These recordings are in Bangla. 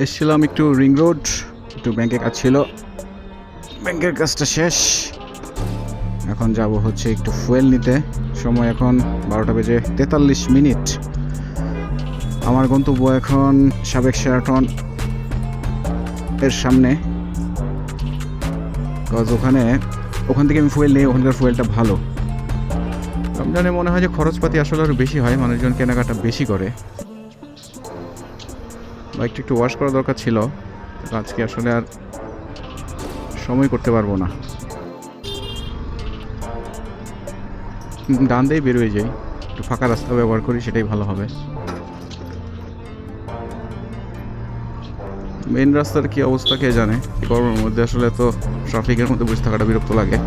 এসেছিলাম একটু রিং রোড, একটু ব্যাংকে কাজ ছিল, ব্যাংকের কাজটা শেষ। এখন যাব হচ্ছে একটু ফুয়েল নিতে। সময় এখন 12:43। আমার গন্তব্য এখন সাবেক শেরাটন এর সামনে, কজ ওখান থেকে আমি ফুয়েল নিই, ওখানকার ফুয়েলটা ভালো। রমজানে মনে হয় যে খরচপাতি আসলে আরও বেশি হয়, মানুষজন কেনাকাটা বেশি করে। বাইকটা একটু ওয়াশ করা দরকার ছিল, আজকে আসলে আর সময় করতে পারবো না। ডান দিয়েই বেরোয় যাই, একটু ফাঁকা রাস্তা ব্যবহার করি, সেটাই ভালো হবে। মেন রাস্তার কি অবস্থা কে জানে, গরমের মধ্যে আসলে তো ট্রাফিকের মধ্যে বসে থাকাটা বিরক্ত লাগে।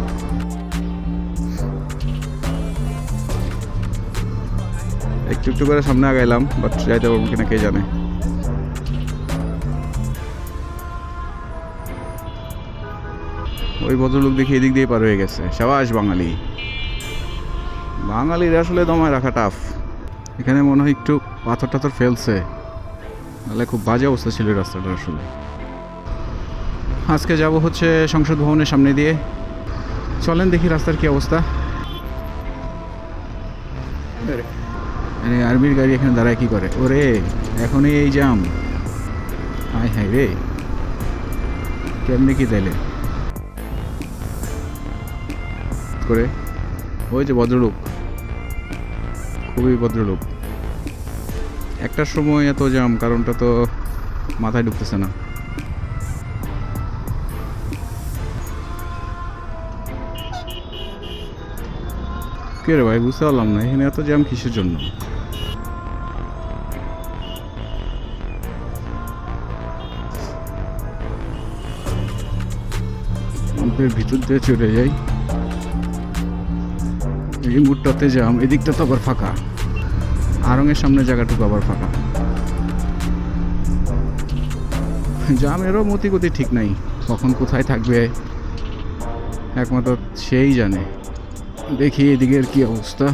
একটু একটু করে সামনে আগাইলাম, বাট যাইতে পারবো কিনা কে জানে। ওই ভদ্রলোক দেখি এদিক দিয়ে পার হয়ে গেছে। সাবাস বাঙালি, বাঙালির আসলে দমায় রাখা টাফ। এখানে মনে হয় একটু পাথর টাথর ফেলছে, তাহলে খুব বাজে অবস্থা ছিল রাস্তাটা আসলে। আজকে যাব হচ্ছে সংসদ ভবনের সামনে দিয়ে। চলেন দেখি রাস্তার কি অবস্থা। আর্মির গাড়ি এখানে দাঁড়ায় কি করে? ওরে এখনই এই জাম, হায় হায় রে, কেমনি কি তাইলে করে? ওই যে ভদ্রলোক, খুবই ভদ্রলোক। একটার সময় এত জাম, কারণটা তো মাথায় ঢুকতেছে না। কে রে ভাই, বুঝতে পারলাম না এখানে এত জ্যাম কিসের জন্য? ভিতর দিয়ে চলে যাই, এই মুহূর্তে জ্যাম, এদিকটা তো আবার ফাঁকা, আরঙের সামনে জায়গাটুকু আবার ফাঁকা। জ্যামেরও মতি গতি ঠিক নাই, কখন কোথায় থাকবে একমাত্র সেই জানে। দেখি এদিকের কি অবস্থা।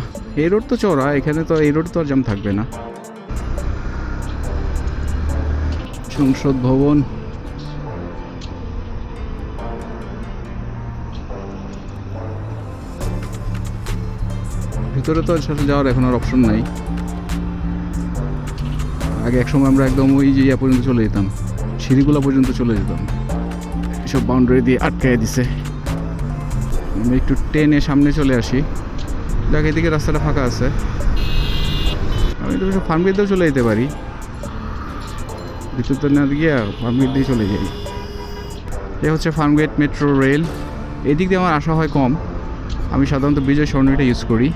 এই রোড তো চড়া, এখানে তো এই রোড তো আর জ্যাম থাকবে না। সংসদ ভবন, ভিতরে তো আসলে যাওয়ার এখন আর অপশন নাই। আগে এক সময় আমরা একদম ওই যে ইয়া পর্যন্ত চলে যেতাম, সিঁড়িগুলা পর্যন্ত চলে যেতাম, এসব বাউন্ডারি দিয়ে আটকায় দিছে। আমি একটু টেনে সামনে চলে আসি, দেখ এদিকে রাস্তাটা ফাঁকা আছে। আমি তো ফার্মগেট দিয়েও চলে যেতে পারি, ভিতর তো না গিয়া ফার্মগেট দিয়ে চলে যাই। এ হচ্ছে ফার্মগেট মেট্রো রেল। এদিক দিয়ে আমার আসা হয় কম, আমি সাধারণত বিজয় সরণিটা ইউজ করি।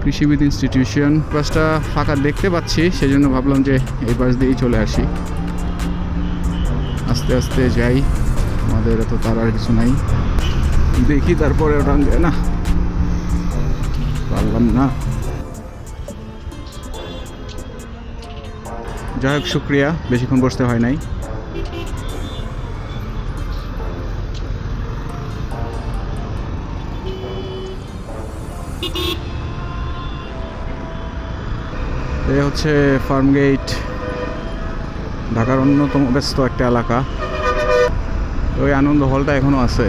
কৃষিবিদ ইনস্টিটিউশন বাসটা ফাঁকা দেখতে পাচ্ছি, সেজন্য ভাবলাম যে এই বাস দিয়েই চলে আসি। আস্তে আস্তে যাই, আমাদের এত তাড়ার কিছু নাই। দেখি তারপরে ওটা না পারলাম না। যাই হোক, শুক্রিয়া, বেশিক্ষণ বসতে হয় নাই। এই হচ্ছে ফার্মগেট, ঢাকার অন্যতম ব্যস্ত একটা এলাকা। ওই আনন্দ হলটা এখনও আছে,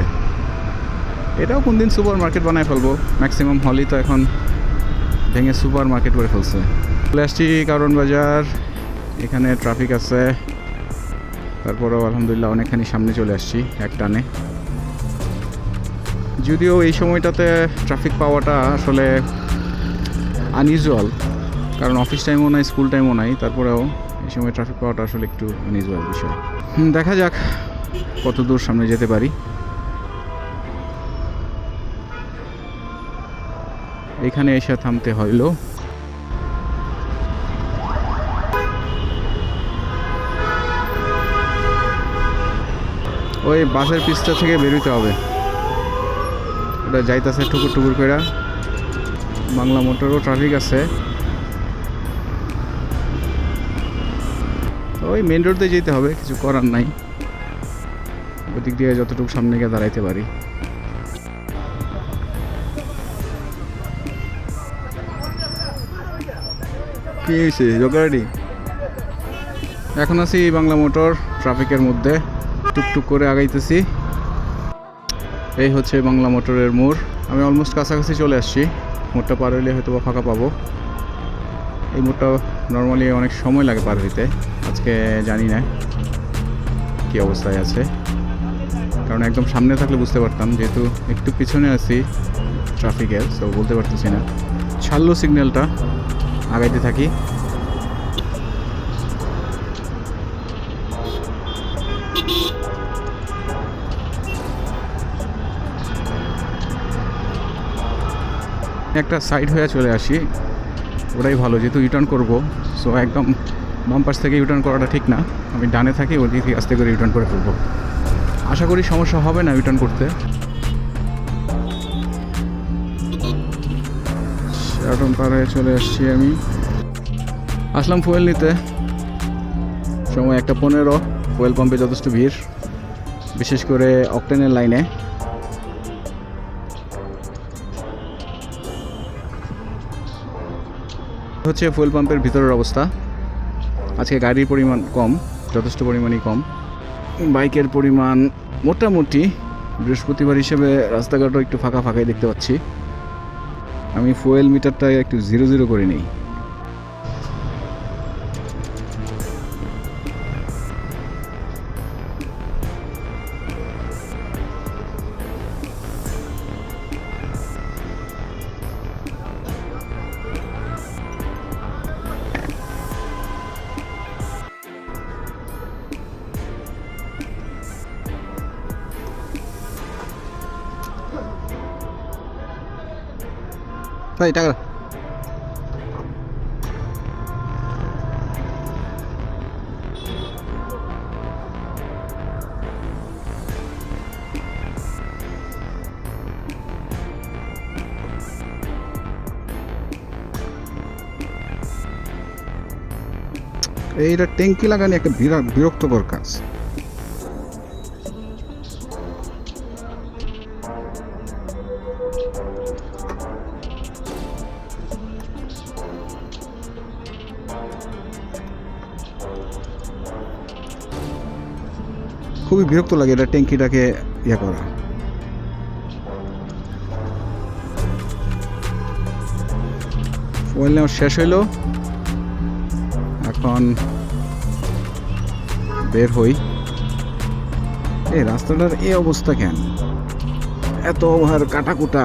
এটাও কোন দিন সুপার মার্কেট বানায় ফেলবো। ম্যাক্সিমাম হলই তো এখন ভেঙে সুপার মার্কেট করে ফেলছে। চলে আসছি কারণ বাজার, এখানে ট্রাফিক আছে, তারপরেও আলহামদুলিল্লাহ অনেকখানি সামনে চলে আসছি এক টানে। যদিও এই সময়টাতে ট্রাফিক পাওয়াটা আসলে আনইউজুয়াল, কারণ অফিস টাইমও নাই, স্কুল টাইমও নাই, তারপরেও এই সময় ট্রাফিক পাওয়াটা আসলে একটু আনইউজুয়াল বিষয়। দেখা যাক কত দূর সামনে যেতে পারি। এখানে এসে থামতে হইল। ওই বাসের পিছটা থেকে বেরোতে হবে, ওটা যাইতেছে টুকুর টুকুর করে। বাংলা মোটরও ট্রাফিক আছে, ওই মেন রোড দিয়ে যেতে হবে, কিছু করার নাই। ওদিক দিয়ে যতটুকু সামনে গিয়ে দাঁড়াইতে পারি। কি হয়েছে জগাড়ি? এখন আছি বাংলা মোটর ট্রাফিকের মধ্যে, টুকটুক করে আগাইতেছি। এই হচ্ছে বাংলা মোটরের মোড়। আমি অলমোস্ট কাছাকাছি চলে আসছি। মোড়টা পার হইলে হয়তো বা ফাঁকা পাবো। এই মোড়টা নর্মালি অনেক সময় লাগে পার হইতে, আজকে জানি না কী অবস্থায় আছে, কারণ একদম সামনে থাকলে বুঝতে পারতাম, যেহেতু একটু পিছনে আছি ট্রাফিকের, তো বলতে পারতেছি না। ছাড়লো সিগন্যালটা, আগাইতে থাকি। একটা সাইড হয়ে চলে আসি, ওটাই ভালো, যেহেতু রিটার্ন করবো। সো একদম বাম পাশ থেকে রিটার্ন করাটা ঠিক না, আমি ডানে থাকি, ওই দিক থেকে আস্তে করে রিটার্ন করে ফেলবো। আশা করি সমস্যা হবে না রিটার্ন করতে। সেরকম পার হয়ে চলে আসছি আমি। আসলাম ফুয়েল নিতে, সময় 1:15। ফুয়েল পাম্পে যথেষ্ট ভিড়, বিশেষ করে অকটেনের লাইনে। হচ্ছে ফুয়েল পাম্পের ভিতরের অবস্থা। আজকে গাড়ির পরিমাণ কম, যথেষ্ট পরিমাণই কম। বাইকের পরিমাণ মোটামুটি, বৃহস্পতিবার হিসেবে রাস্তাঘাটও একটু ফাঁকা ফাঁকাই দেখতে পাচ্ছি। আমি ফুয়েল মিটারটা একটু 0-0 করে নিই। তাই টাকা এইটা ট্যাঙ্কি লাগানি একটা বিরক্তকর কাজ। খুবই বিরক্ত লাগে এটা ট্যাঙ্কিটাকে ইয়ে করা। ফুয়েল নেওয়া শেষ হইলো, এখন বের হই। এই রাস্তাটার এই অবস্থা কেন, এত ওভার কাটাকুটা।